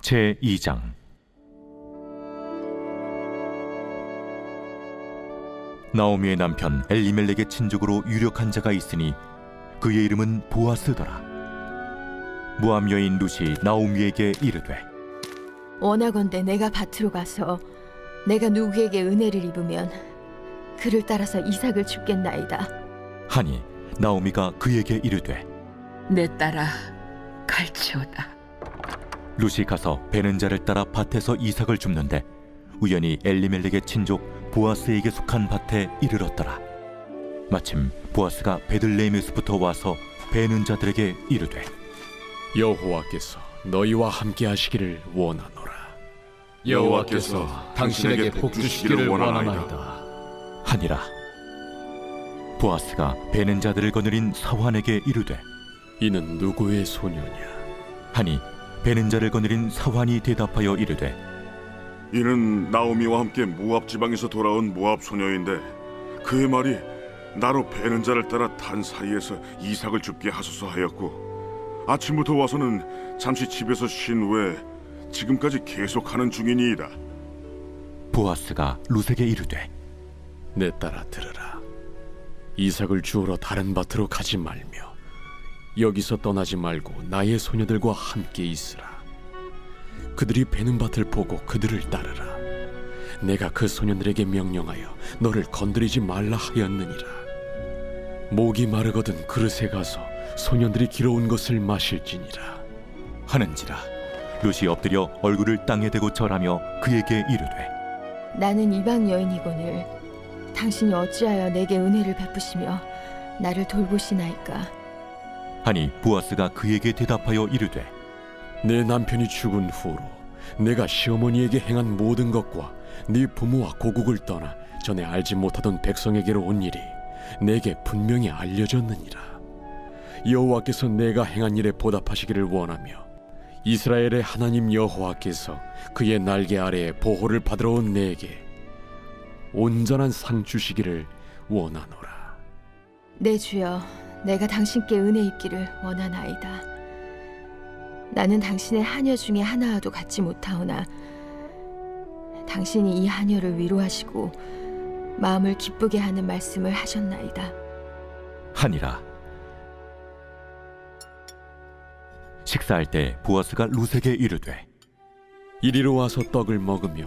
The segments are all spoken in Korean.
제2장. 나오미의 남편 엘리멜렉의 친족으로 유력한 자가 있으니 그의 이름은 보아스더라. 모압 여인 룻이 나오미에게 이르되, 원하건대 내가 밭으로 가서 내가 누구에게 은혜를 입으면 그를 따라서 이삭을 줍겠나이다. 하니 나오미가 그에게 이르되, 내 딸아, 갈치오다. 룻이 가서 베는 자를 따라 밭에서 이삭을 줍는데 우연히 엘리멜렉의 친족 보아스에게 속한 밭에 이르렀더라. 마침 보아스가 베들레헴에서부터 와서 베는 자들에게 이르되, 여호와께서 너희와 함께 하시기를 원하노라. 여호와께서 당신에게 복 주시기를 원하나이다. 하니라. 보아스가 베는 자들을 거느린 사환에게 이르되, 이는 누구의 소녀냐? 하니 베는 자를 거느린 사환이 대답하여 이르되, 이는 나오미와 함께 모압 지방에서 돌아온 모압 소녀인데 그의 말이 나로 베는 자를 따라 단 사이에서 이삭을 줍게 하소서 하였고 아침부터 와서는 잠시 집에서 쉰 후에 지금까지 계속하는 중이니이다. 보아스가 룻에게 이르되, 내 딸아 들으라. 이삭을 주우러 다른 밭으로 가지 말며 여기서 떠나지 말고 나의 소녀들과 함께 있으라. 그들이 베는 밭을 보고 그들을 따르라. 내가 그 소년들에게 명령하여 너를 건드리지 말라 하였느니라. 목이 마르거든 그릇에 가서 소년들이 길어온 것을 마실지니라. 하는지라. 룻이 엎드려 얼굴을 땅에 대고 절하며 그에게 이르되, 나는 이방 여인이거늘 당신이 어찌하여 내게 은혜를 베푸시며 나를 돌보시나이까. 하니 보아스가 그에게 대답하여 이르되, 내 남편이 죽은 후로 내가 시어머니에게 행한 모든 것과 네 부모와 고국을 떠나 전에 알지 못하던 백성에게로 온 일이 내게 분명히 알려졌느니라. 여호와께서 내가 행한 일에 보답하시기를 원하며 이스라엘의 하나님 여호와께서 그의 날개 아래에 보호를 받으러 온 내게 온전한 상 주시기를 원하노라. 내 주여, 내가 당신께 은혜 입기를 원하나이다. 나는 당신의 하녀 중에 하나와도 같지 못하오나 당신이 이 하녀를 위로하시고 마음을 기쁘게 하는 말씀을 하셨나이다. 하니라. 식사할 때 보아스가 룻에게 이르되, 이리로 와서 떡을 먹으며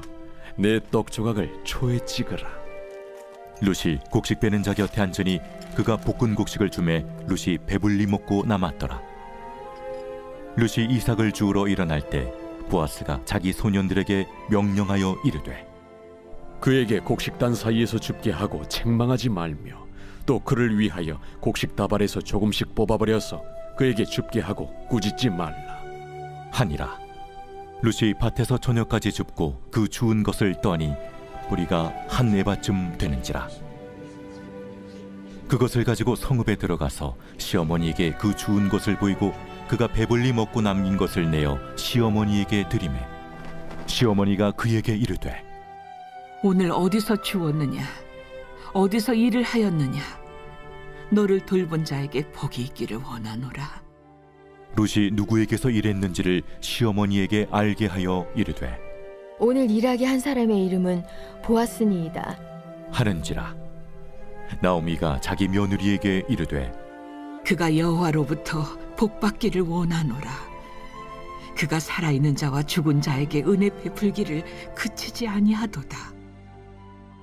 내 떡 조각을 초에 찍으라. 룻이 곡식 빼는 자 곁에 앉으니 그가 볶은 곡식을 주매 룻이 배불리 먹고 남았더라. 룻이 이삭을 주우러 일어날 때 보아스가 자기 소년들에게 명령하여 이르되, 그에게 곡식단 사이에서 줍게 하고 책망하지 말며 또 그를 위하여 곡식 다발에서 조금씩 뽑아버려서 그에게 줍게 하고 꾸짖지 말라. 하니라. 룻이 밭에서 저녁까지 줍고 그 주운 것을 떠니 뿌리가 한 에바쯤 되는지라. 그것을 가지고 성읍에 들어가서 시어머니에게 그 주운 것을 보이고 그가 배불리 먹고 남긴 것을 내어 시어머니에게 드리매 시어머니가 그에게 이르되, 오늘 어디서 주웠느냐? 어디서 일을 하였느냐? 너를 돌본 자에게 복이 있기를 원하노라. 룻이 누구에게서 일했는지를 시어머니에게 알게 하여 이르되, 오늘 일하게 한 사람의 이름은 보아스니이다. 하는지라. 나오미가 자기 며느리에게 이르되, 그가 여호와로부터 복받기를 원하노라. 그가 살아있는 자와 죽은 자에게 은혜 베풀기를 그치지 아니하도다.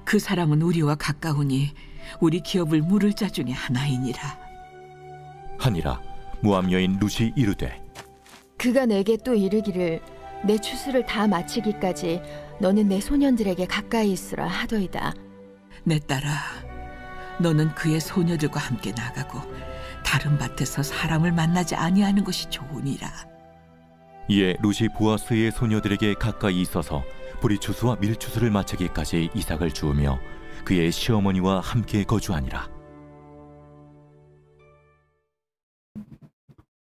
그 사람은 우리와 가까우니 우리 기업을 물을 자 중에 하나이니라. 하니라. 모압 여인 룻이 이르되, 그가 내게 또 이르기를 내 추수를 다 마치기까지 너는 내 소년들에게 가까이 있으라 하더이다. 내 딸아, 너는 그의 소녀들과 함께 나가고 다른 밭에서 사람을 만나지 아니하는 것이 좋으니라. 이에 룻이 보아스의 소녀들에게 가까이 있어서 보리추수와 밀추수를 마치기까지 이삭을 주우며 그의 시어머니와 함께 거주하니라.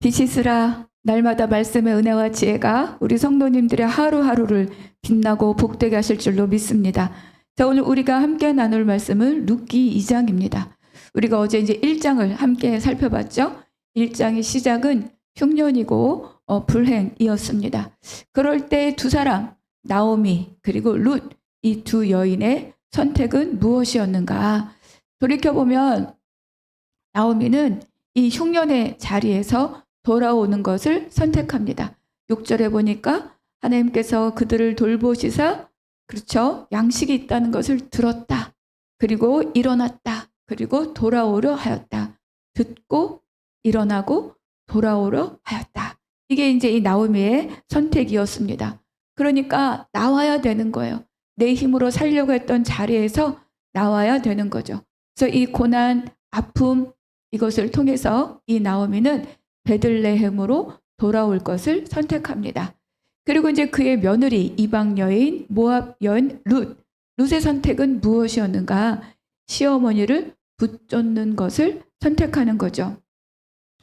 디시스라. 날마다 말씀의 은혜와 지혜가 우리 성도님들의 하루하루를 빛나고 복되게 하실 줄로 믿습니다. 자, 오늘 우리가 함께 나눌 말씀은 룻기 2장입니다. 우리가 어제 이제 1장을 함께 살펴봤죠. 1장의 시작은 흉년이고 불행이었습니다. 그럴 때 두 사람, 나오미 그리고 룻, 이 두 여인의 선택은 무엇이었는가? 돌이켜보면 나오미는 이 흉년의 자리에서 돌아오는 것을 선택합니다. 6절에 보니까 하나님께서 그들을 돌보시사, 그렇죠, 양식이 있다는 것을 들었다. 그리고 일어났다. 그리고 돌아오려 하였다. 듣고 일어나고 돌아오려 하였다. 이게 이제 이 나오미의 선택이었습니다. 그러니까 나와야 되는 거예요. 내 힘으로 살려고 했던 자리에서 나와야 되는 거죠. 그래서 이 고난, 아픔, 이것을 통해서 이 나오미는 베들레헴으로 돌아올 것을 선택합니다. 그리고 이제 그의 며느리, 이방 여인, 모압 여인 룻의 선택은 무엇이었는가? 시어머니를 붙쫓는 것을 선택하는 거죠.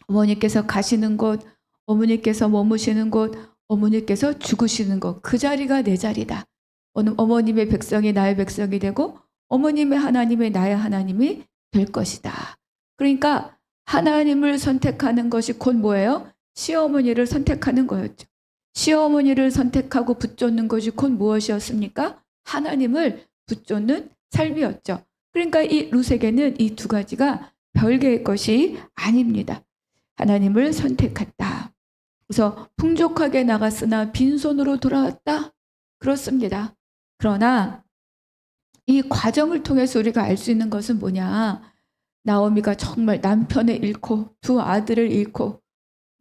어머니께서 가시는 곳, 어머니께서 머무시는 곳, 어머니께서 죽으시는 곳, 그 자리가 내 자리다. 어머님의 백성이 나의 백성이 되고 어머님의 하나님이 나의 하나님이 될 것이다. 그러니까 하나님을 선택하는 것이 곧 뭐예요? 시어머니를 선택하는 거였죠. 시어머니를 선택하고 붙쫓는 것이 곧 무엇이었습니까? 하나님을 붙쫓는 삶이었죠. 그러니까 이 룻에게는 이 두 가지가 별개의 것이 아닙니다. 하나님을 선택했다. 그래서 풍족하게 나갔으나 빈손으로 돌아왔다. 그렇습니다. 그러나 이 과정을 통해서 우리가 알 수 있는 것은 뭐냐? 나오미가 정말 남편을 잃고 두 아들을 잃고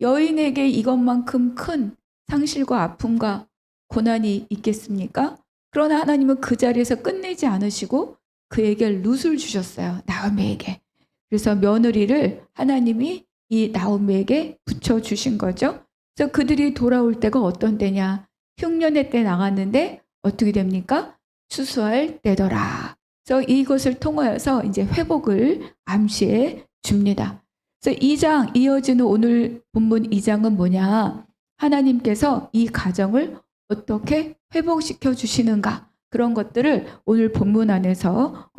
여인에게 이것만큼 큰 상실과 아픔과 고난이 있겠습니까? 그러나 하나님은 그 자리에서 끝내지 않으시고 그에게 룻을 주셨어요. 나오미에게. 그래서 며느리를 하나님이 이 나오미에게 붙여주신 거죠. 그래서 그들이 돌아올 때가 어떤 때냐? 흉년의 때 나갔는데 어떻게 됩니까? 추수할 때더라. 그래서 이것을 통하여서 이제 회복을 암시해 줍니다. 그래서 2장 이어지는 오늘 본문 2장은 뭐냐? 하나님께서 이 가정을 어떻게 회복시켜 주시는가? 그런 것들을 오늘 본문 안에서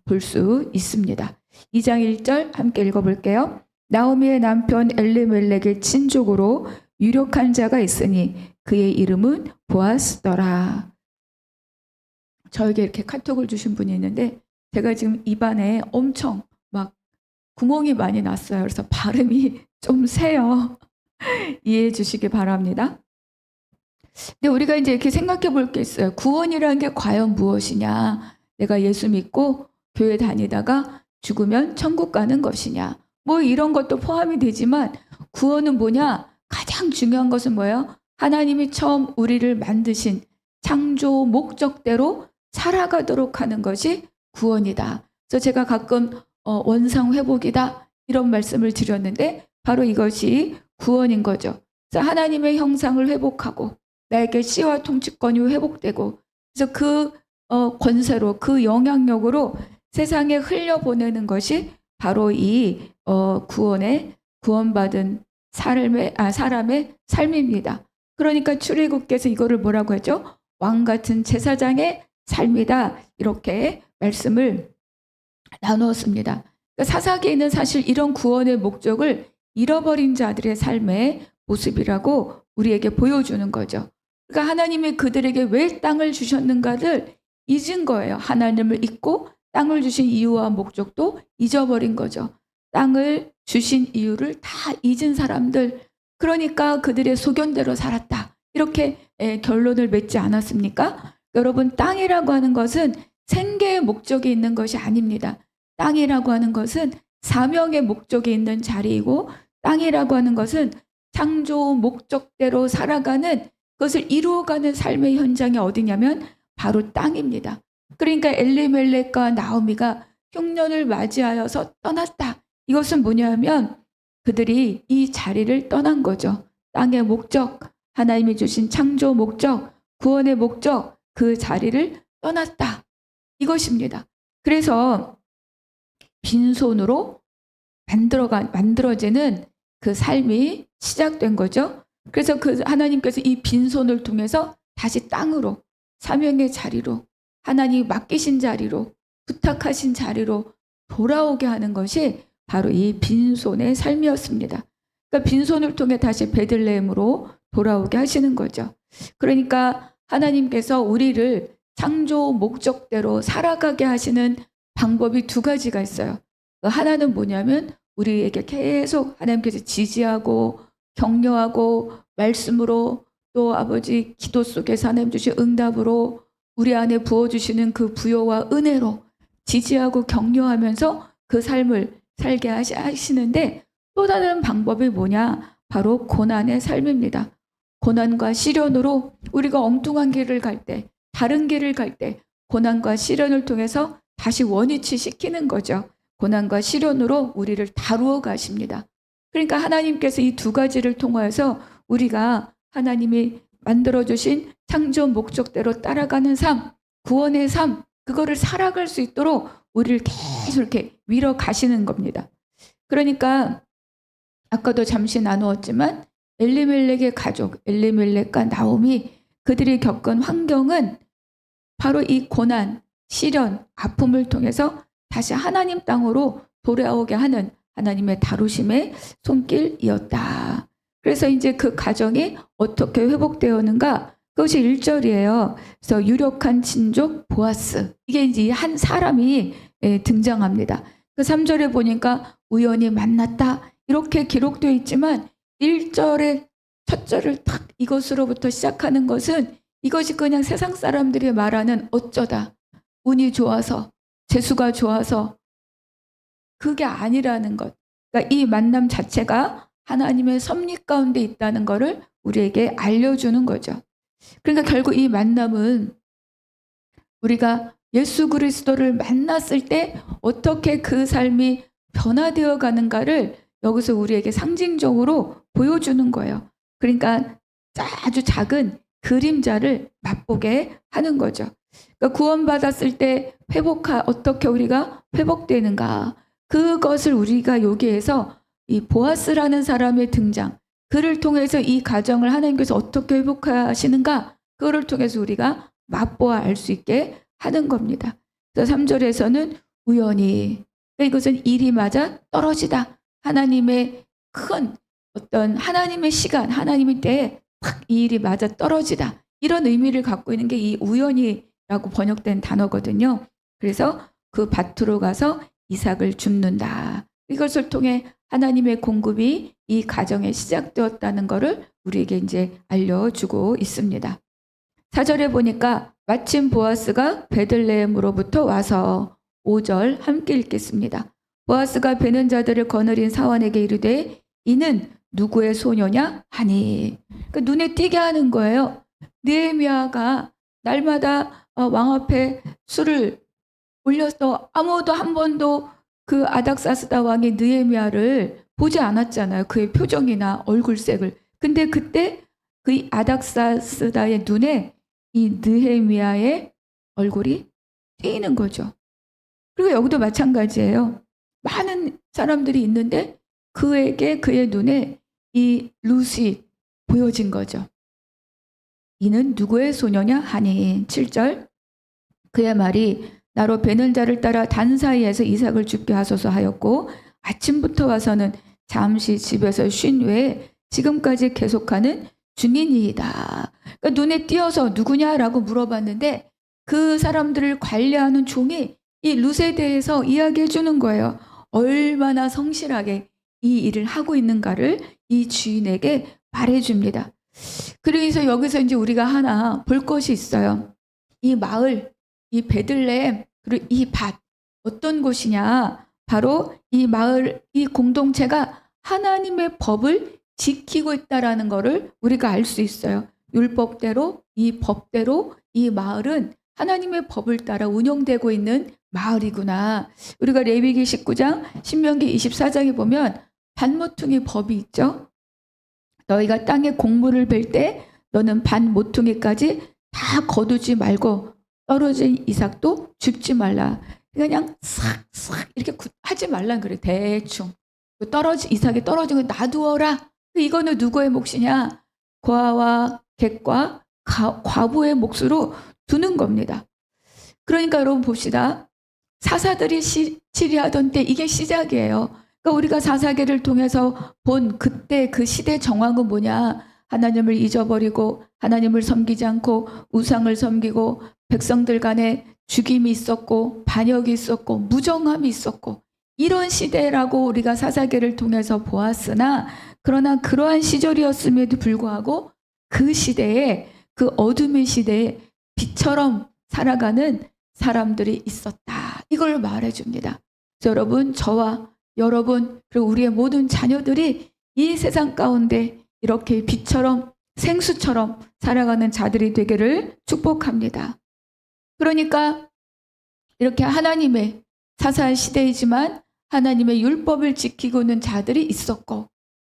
볼 수 있습니다. 2장 1절 함께 읽어볼게요. 나오미의 남편 엘리멜렉의 친족으로 유력한 자가 있으니 그의 이름은 보아스더라. 저에게 이렇게 카톡을 주신 분이 있는데 제가 지금 입안에 엄청 막 구멍이 많이 났어요. 그래서 발음이 좀 세요. 이해해 주시기 바랍니다. 근데 우리가 이제 이렇게 생각해 볼 게 있어요. 구원이라는 게 과연 무엇이냐? 내가 예수 믿고 교회 다니다가 죽으면 천국 가는 것이냐? 뭐 이런 것도 포함이 되지만 구원은 뭐냐? 가장 중요한 것은 뭐예요? 하나님이 처음 우리를 만드신 창조 목적대로 살아가도록 하는 것이 구원이다. 그래서 제가 가끔 원상 회복이다 이런 말씀을 드렸는데 바로 이것이 구원인 거죠. 그래서 하나님의 형상을 회복하고 나에게 씨와 통치권이 회복되고 그래서 그 권세로 그 영향력으로 세상에 흘려보내는 것이 바로 이 구원받은 사람의 삶입니다. 그러니까 출애굽께서 이거를 뭐라고 하죠? 왕 같은 제사장의 삶이다. 이렇게 말씀을 나누었습니다. 그러니까 사사기에는 사실 이런 구원의 목적을 잃어버린 자들의 삶의 모습이라고 우리에게 보여주는 거죠. 그러니까 하나님이 그들에게 왜 땅을 주셨는가를 잊은 거예요. 하나님을 잊고 땅을 주신 이유와 목적도 잊어버린 거죠. 땅을 주신 이유를 다 잊은 사람들, 그러니까 그들의 소견대로 살았다. 이렇게 결론을 맺지 않았습니까? 여러분, 땅이라고 하는 것은 생계의 목적이 있는 것이 아닙니다. 땅이라고 하는 것은 사명의 목적이 있는 자리이고 땅이라고 하는 것은 창조 목적대로 살아가는 그것을 이루어가는 삶의 현장이 어디냐면 바로 땅입니다. 그러니까 엘리멜렉과 나오미가 흉년을 맞이하여서 떠났다. 이것은 뭐냐면 그들이 이 자리를 떠난 거죠. 땅의 목적, 하나님이 주신 창조 목적, 구원의 목적, 그 자리를 떠났다. 이것입니다. 그래서 빈손으로 만들어지는 그 삶이 시작된 거죠. 그래서 그 하나님께서 이 빈손을 통해서 다시 땅으로, 사명의 자리로, 하나님이 맡기신 자리로, 부탁하신 자리로 돌아오게 하는 것이 바로 이 빈손의 삶이었습니다. 그러니까 빈손을 통해 다시 베들레헴으로 돌아오게 하시는 거죠. 그러니까 하나님께서 우리를 창조 목적대로 살아가게 하시는 방법이 두 가지가 있어요. 하나는 뭐냐면 우리에게 계속 하나님께서 지지하고 격려하고 말씀으로 또 아버지 기도 속에서 하나님 주신 응답으로 우리 안에 부어주시는 그 부요와 은혜로 지지하고 격려하면서 그 삶을 살게 하시는데 또 다른 방법이 뭐냐? 바로 고난의 삶입니다. 고난과 시련으로 우리가 엉뚱한 길을 갈 때, 다른 길을 갈 때 고난과 시련을 통해서 다시 원위치 시키는 거죠. 고난과 시련으로 우리를 다루어 가십니다. 그러니까 하나님께서 이 두 가지를 통하여서 우리가 하나님이 만들어주신 창조 목적대로 따라가는 삶, 구원의 삶, 그거를 살아갈 수 있도록 우리를 계속 이렇게 밀어 가시는 겁니다. 그러니까 아까도 잠시 나누었지만 엘리멜렉의 가족, 엘리멜렉과 나오미 그들이 겪은 환경은 바로 이 고난, 시련, 아픔을 통해서 다시 하나님 땅으로 돌아오게 하는 하나님의 다루심의 손길이었다. 그래서 이제 그 가정이 어떻게 회복되었는가? 그것이 1절이에요. 그래서 유력한 친족 보아스. 이게 이제 한 사람이 등장합니다. 그 3절에 보니까 우연히 만났다. 이렇게 기록되어 있지만 1절의 첫 절을 딱 이것으로부터 시작하는 것은 이것이 그냥 세상 사람들이 말하는 어쩌다, 운이 좋아서, 재수가 좋아서 그게 아니라는 것. 그러니까 이 만남 자체가 하나님의 섭리 가운데 있다는 것을 우리에게 알려주는 거죠. 그러니까 결국 이 만남은 우리가 예수 그리스도를 만났을 때 어떻게 그 삶이 변화되어 가는가를 여기서 우리에게 상징적으로 보여주는 거예요. 그러니까 아주 작은 그림자를 맛보게 하는 거죠. 그러니까 구원받았을 때 어떻게 우리가 회복되는가. 그것을 우리가 여기에서 이 보아스라는 사람의 등장, 그를 통해서 이 가정을 하나님께서 어떻게 회복하시는가, 그거를 통해서 우리가 맛보아 알 수 있게 하는 겁니다. 그래서 3절에서는 우연히, 그러니까 이것은 일이 맞아 떨어지다. 하나님의 큰 어떤 하나님의 시간, 하나님의 때에 탁 이 일이 맞아 떨어지다. 이런 의미를 갖고 있는 게 이 우연이라고 번역된 단어거든요. 그래서 그 밭으로 가서 이삭을 줍는다. 이것을 통해 하나님의 공급이 이 가정에 시작되었다는 것을 우리에게 이제 알려주고 있습니다. 4절에 보니까 마침 보아스가 베들레헴으로부터 와서 5절 함께 읽겠습니다. 보아스가 베는 자들을 거느린 사원에게 이르되 이는 누구의 소녀냐 하니. 그러니까 눈에 띄게 하는 거예요. 느헤미야가 날마다 왕 앞에 술을 올려서 아무도 한 번도 그 아닥사스다 왕이 느헤미야를 보지 않았잖아요. 그의 표정이나 얼굴색을. 근데 그때 그 아닥사스다의 눈에 이 느헤미야의 얼굴이 띄는 거죠. 그리고 여기도 마찬가지예요. 많은 사람들이 있는데 그의 눈에 이 룻이 보여진 거죠. 이는 누구의 소녀냐 하니. 7절 그의 말이 나로 베는 자를 따라 단 사이에서 이삭을 죽게 하소서 하였고 아침부터 와서는 잠시 집에서 쉰 후에 지금까지 계속하는 중인이다. 그러니까 눈에 띄어서 누구냐라고 물어봤는데 그 사람들을 관리하는 종이 이 룻에 대해서 이야기해 주는 거예요. 얼마나 성실하게 이 일을 하고 있는가를 이 주인에게 말해줍니다. 그래서 여기서 이제 우리가 하나 볼 것이 있어요. 이 마을, 이 베들레헴, 그리고 이 밭, 어떤 곳이냐? 바로 이 마을, 이 공동체가 하나님의 법을 지키고 있다라는 것을 우리가 알 수 있어요. 율법대로, 이 법대로 이 마을은 하나님의 법을 따라 운영되고 있는 마을이구나. 우리가 레위기 19장, 신명기 24장에 보면 반모퉁이 법이 있죠. 너희가 땅에 곡물을 벨 때 너는 반모퉁이까지 다 거두지 말고 떨어진 이삭도 줍지 말라. 그냥 싹싹 이렇게 하지 말라 그래. 대충 이삭이 떨어진 거 놔두어라. 이거는 누구의 몫이냐? 고아와 객과 과부의 몫으로 두는 겁니다. 그러니까 여러분 봅시다. 사사들이 치리하던 때 이게 시작이에요. 그러니까 우리가 사사기를 통해서 본 그때 그 시대 정황은 뭐냐? 하나님을 잊어버리고 하나님을 섬기지 않고 우상을 섬기고 백성들 간에 죽임이 있었고 반역이 있었고 무정함이 있었고 이런 시대라고 우리가 사사기를 통해서 보았으나 그러나 그러한 시절이었음에도 불구하고 그 시대에 그 어둠의 시대에 빛처럼 살아가는 사람들이 있었다. 이걸 말해줍니다. 그래서 여러분, 저와 여러분 그리고 우리의 모든 자녀들이 이 세상 가운데 이렇게 빛처럼 생수처럼 살아가는 자들이 되기를 축복합니다. 그러니까 이렇게 하나님의 사사의 시대이지만 하나님의 율법을 지키고 있는 자들이 있었고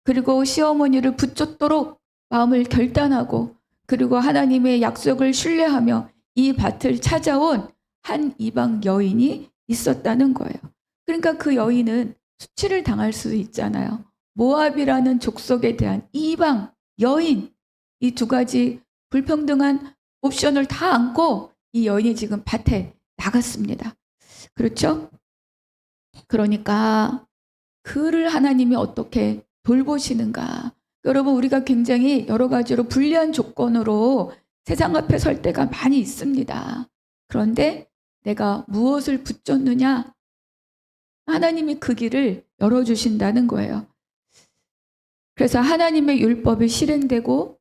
그리고 시어머니를 붙잡도록 마음을 결단하고 그리고 하나님의 약속을 신뢰하며 이 밭을 찾아온 한 이방 여인이 있었다는 거예요. 그러니까 그 여인은 수치를 당할 수 있잖아요. 모압이라는 족속에 대한 이방 여인, 이 두 가지 불평등한 옵션을 다 안고 이 여인이 지금 밭에 나갔습니다. 그렇죠? 그러니까 그를 하나님이 어떻게 돌보시는가. 여러분, 우리가 굉장히 여러 가지로 불리한 조건으로 세상 앞에 설 때가 많이 있습니다. 그런데 내가 무엇을 붙잡느냐? 하나님이 그 길을 열어주신다는 거예요. 그래서 하나님의 율법이 실행되고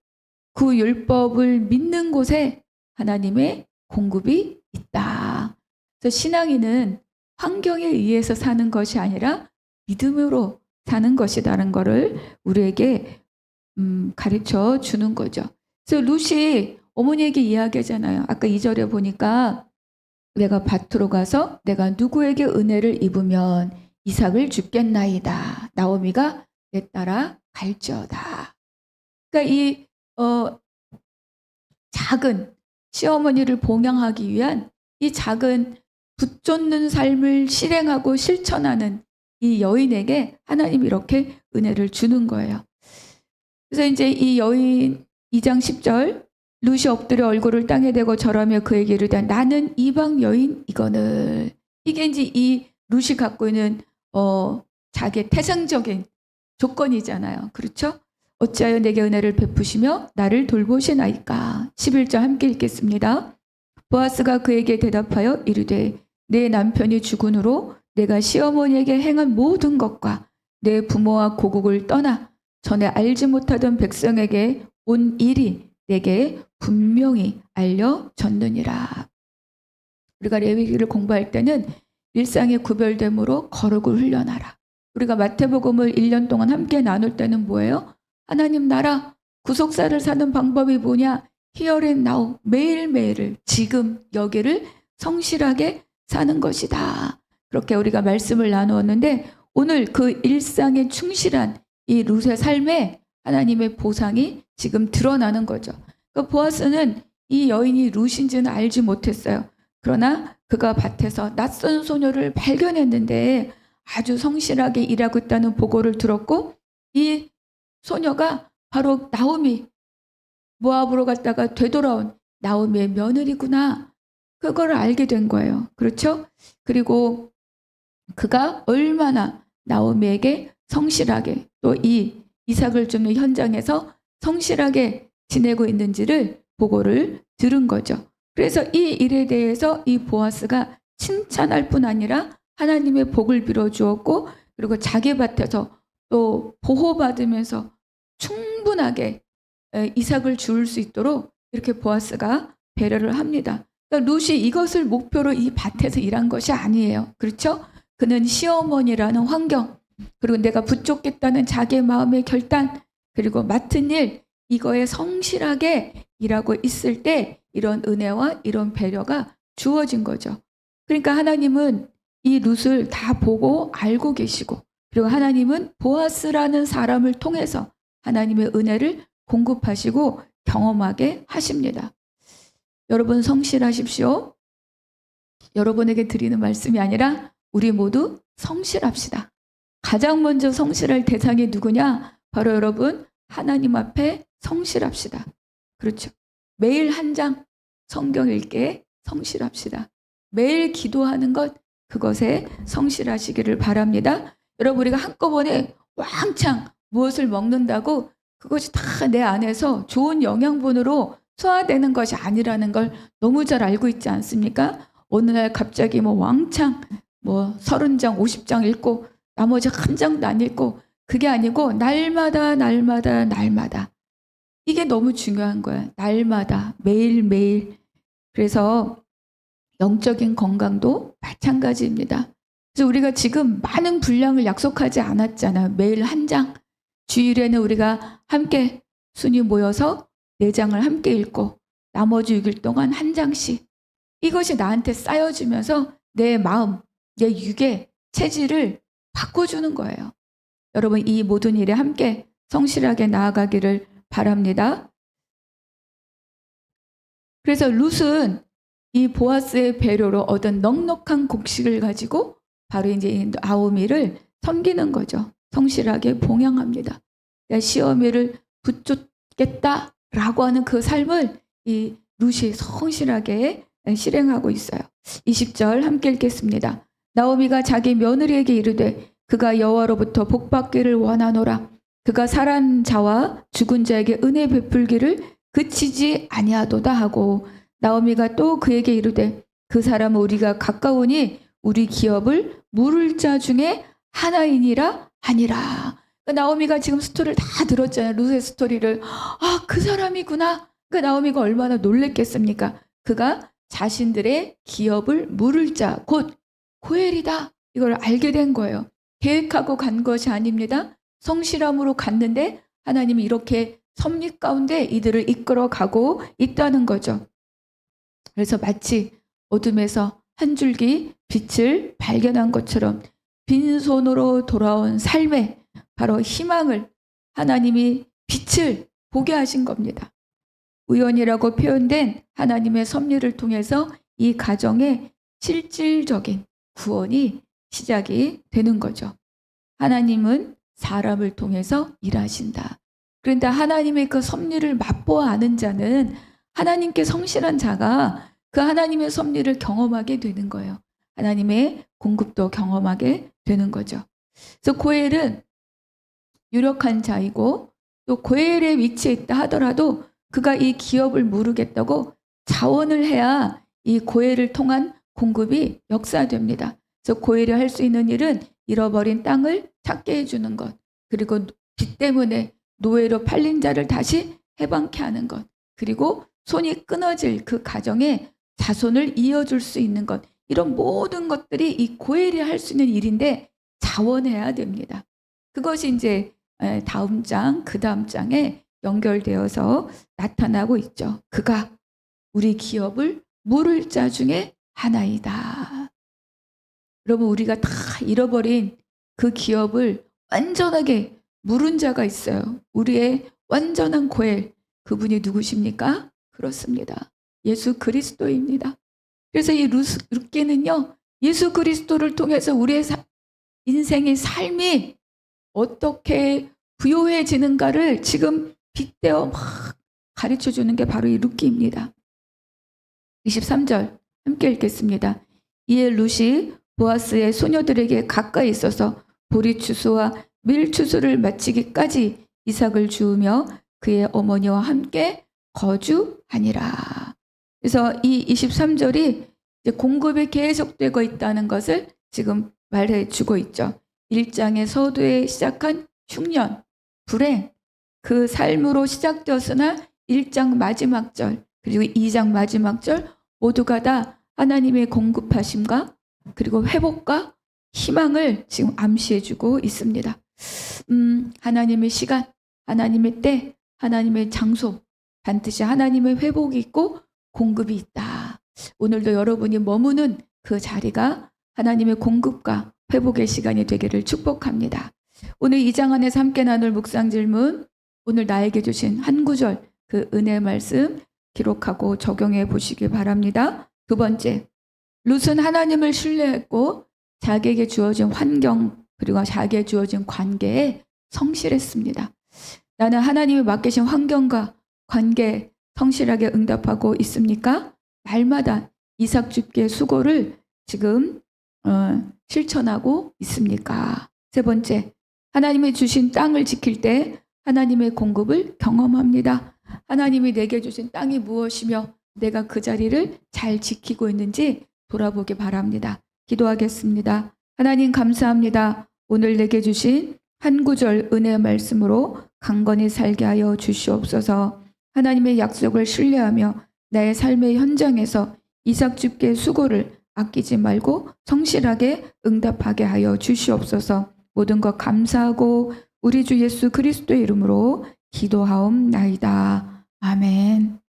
그 율법을 믿는 곳에 하나님의 공급이 있다. 그래서 신앙인은 환경에 의해서 사는 것이 아니라 믿음으로 사는 것이라는 것을 우리에게 가르쳐 주는 거죠. 그래서 룻이 어머니에게 이야기하잖아요. 아까 2절에 보니까 내가 밭으로 가서 내가 누구에게 은혜를 입으면 이삭을 줍겠나이다. 나오미가 내 따라 갈지어다. 그러니까 이 작은 시어머니를 봉양하기 위한 이 작은 붙잡는 삶을 실행하고 실천하는 이 여인에게 하나님이 이렇게 은혜를 주는 거예요. 그래서 이제 이 여인 2장 10절 룻이 엎드려 얼굴을 땅에 대고 절하며 그에게 이르되 나는 이방 여인이거늘. 이게 이제 이 룻이 갖고 있는 자기의 태생적인 조건이잖아요. 그렇죠? 어찌하여 내게 은혜를 베푸시며 나를 돌보시나이까. 11절 함께 읽겠습니다. 보아스가 그에게 대답하여 이르되 내 남편이 죽은 후로 내가 시어머니에게 행한 모든 것과 내 부모와 고국을 떠나 전에 알지 못하던 백성에게 온 일이 내게 분명히 알려졌느니라. 우리가 레위기를 공부할 때는 일상의 구별됨으로 거룩을 훈련하라. 우리가 마태복음을 1년 동안 함께 나눌 때는 뭐예요? 하나님 나라 구속사를 사는 방법이 뭐냐? Here and now, 매일매일을 지금 여기를 성실하게 사는 것이다. 그렇게 우리가 말씀을 나누었는데 오늘 그 일상에 충실한 이 룻의 삶에 하나님의 보상이 지금 드러나는 거죠. 그러니까 보아스는 이 여인이 룻인지는 알지 못했어요. 그러나 그가 밭에서 낯선 소녀를 발견했는데 아주 성실하게 일하고 있다는 보고를 들었고 이 소녀가 바로 나오미, 모압으로 갔다가 되돌아온 나오미의 며느리구나. 그걸 알게 된 거예요. 그렇죠? 그리고 그가 얼마나 나오미에게 성실하게 또 이 이삭을 줍는 현장에서 성실하게 지내고 있는지를 보고를 들은 거죠. 그래서 이 일에 대해서 이 보아스가 칭찬할 뿐 아니라 하나님의 복을 빌어주었고 그리고 자기 밭에서 또 보호받으면서 충분하게 이삭을 줄 수 있도록 이렇게 보아스가 배려를 합니다. 그러니까 룻이 이것을 목표로 이 밭에서 일한 것이 아니에요. 그렇죠? 그는 시어머니라는 환경 그리고 내가 붙잡겠다는 자기의 마음의 결단 그리고 맡은 일 이거에 성실하게 일하고 있을 때 이런 은혜와 이런 배려가 주어진 거죠. 그러니까 하나님은 이 룻을 다 보고 알고 계시고 그리고 하나님은 보아스라는 사람을 통해서 하나님의 은혜를 공급하시고 경험하게 하십니다. 여러분 성실하십시오. 여러분에게 드리는 말씀이 아니라 우리 모두 성실합시다. 가장 먼저 성실할 대상이 누구냐? 바로 여러분 하나님 앞에 성실합시다. 그렇죠. 매일 한 장 성경 읽기에 성실합시다. 매일 기도하는 것 그것에 성실하시기를 바랍니다. 여러분 우리가 한꺼번에 왕창 무엇을 먹는다고 그것이 다 내 안에서 좋은 영양분으로 소화되는 것이 아니라는 걸 너무 잘 알고 있지 않습니까? 어느 날 갑자기 뭐 왕창 뭐 30장 50장 읽고 나머지 한 장도 안 읽고 그게 아니고 날마다 이게 너무 중요한 거야. 날마다 매일매일. 그래서 영적인 건강도 마찬가지입니다. 그래서 우리가 지금 많은 분량을 약속하지 않았잖아요. 매일 한 장. 주일에는 우리가 함께 순위 모여서 4장을 함께 읽고 나머지 6일 동안 한 장씩. 이것이 나한테 쌓여주면서 내 마음, 내 육의 체질을 바꿔주는 거예요. 여러분 이 모든 일에 함께 성실하게 나아가기를 바랍니다. 그래서 룻은 이 보아스의 배려로 얻은 넉넉한 곡식을 가지고 바로 이제 이 나오미를 섬기는 거죠. 성실하게 봉양합니다. 시어미를 붙잡겠다라고 하는 그 삶을 이 룻이 성실하게 실행하고 있어요. 20절 함께 읽겠습니다. 나오미가 자기 며느리에게 이르되 그가 여호와로부터 복받기를 원하노라. 그가 살한 자와 죽은 자에게 은혜 베풀기를 그치지 아니하도다 하고 나오미가 또 그에게 이르되 그 사람은 우리가 가까우니 우리 기업을 물을 자 중에 하나이니라 하니라. 나오미가 지금 스토리를 다 들었잖아요. 룻의 스토리를. 아, 그 사람이구나. 나오미가 얼마나 놀랬겠습니까? 그가 자신들의 기업을 물을 자, 곧 고엘이다. 이걸 알게 된 거예요. 계획하고 간 것이 아닙니다. 성실함으로 갔는데 하나님이 이렇게 섭리 가운데 이들을 이끌어 가고 있다는 거죠. 그래서 마치 어둠에서 한 줄기 빛을 발견한 것처럼 빈손으로 돌아온 삶에 바로 희망을 하나님이 빛을 보게 하신 겁니다. 우연이라고 표현된 하나님의 섭리를 통해서 이 가정의 실질적인 구원이 시작이 되는 거죠. 하나님은 사람을 통해서 일하신다. 그런데 하나님의 그 섭리를 맛보아 아는 자는 하나님께 성실한 자가 그 하나님의 섭리를 경험하게 되는 거예요. 하나님의 공급도 경험하게 되는 거죠. 그래서 고엘은 유력한 자이고 또 고엘의 위치에 있다 하더라도 그가 이 기업을 무르겠다고 자원을 해야 이 고엘을 통한 공급이 역사됩니다. 그래서 고엘이 할 수 있는 일은 잃어버린 땅을 찾게 해주는 것, 그리고 빚 때문에 노예로 팔린 자를 다시 해방케 하는 것, 그리고 손이 끊어질 그 가정에 자손을 이어줄 수 있는 것, 이런 모든 것들이 이 고엘이 할 수 있는 일인데 자원해야 됩니다. 그것이 이제 다음 장, 그 다음 장에 연결되어서 나타나고 있죠. 그가 우리 기업을 물을 자 중에 하나이다. 여러분 우리가 다 잃어버린 그 기업을 완전하게 물은 자가 있어요. 우리의 완전한 고엘, 그분이 누구십니까? 그렇습니다. 예수 그리스도입니다. 그래서 이 룻기는요, 예수 그리스도를 통해서 우리의 인생의 삶이 어떻게 부요해지는가를 지금 빗대어 막 가르쳐 주는 게 바로 이 룻기입니다. 23절 함께 읽겠습니다. 이에 룻이 보아스의 소녀들에게 가까이 있어서 보리추수와 밀추수를 마치기까지 이삭을 주우며 그의 어머니와 함께 거주하니라. 그래서 이 23절이 이제 공급이 계속되고 있다는 것을 지금 말해 주고 있죠. 1장의 서두에 시작한 흉년, 불행, 그 삶으로 시작되었으나 1장 마지막 절 그리고 2장 마지막 절 모두가 다 하나님의 공급하심과 그리고 회복과 희망을 지금 암시해주고 있습니다. 하나님의 시간, 하나님의 때, 하나님의 장소, 반드시 하나님의 회복이 있고 공급이 있다. 오늘도 여러분이 머무는 그 자리가 하나님의 공급과 회복의 시간이 되기를 축복합니다. 오늘 이 장 안에서 함께 나눌 묵상 질문, 오늘 나에게 주신 한 구절 그 은혜 말씀 기록하고 적용해 보시기 바랍니다. 두 번째, 룻은 하나님을 신뢰했고 자기에게 주어진 환경 그리고 자기에게 주어진 관계에 성실했습니다. 나는 하나님이 맡기신 환경과 관계에 성실하게 응답하고 있습니까? 날마다 이삭 줍기의 수고를 지금 실천하고 있습니까? 세 번째, 하나님이 주신 땅을 지킬 때 하나님의 공급을 경험합니다. 하나님이 내게 주신 땅이 무엇이며 내가 그 자리를 잘 지키고 있는지 돌아보기 바랍니다. 기도하겠습니다. 하나님 감사합니다. 오늘 내게 주신 한 구절 은혜의 말씀으로 강건히 살게 하여 주시옵소서. 하나님의 약속을 신뢰하며 나의 삶의 현장에서 이삭 줍기의 수고를 아끼지 말고 성실하게 응답하게 하여 주시옵소서. 모든 것 감사하고 우리 주 예수 그리스도의 이름으로 기도하옵나이다. 아멘.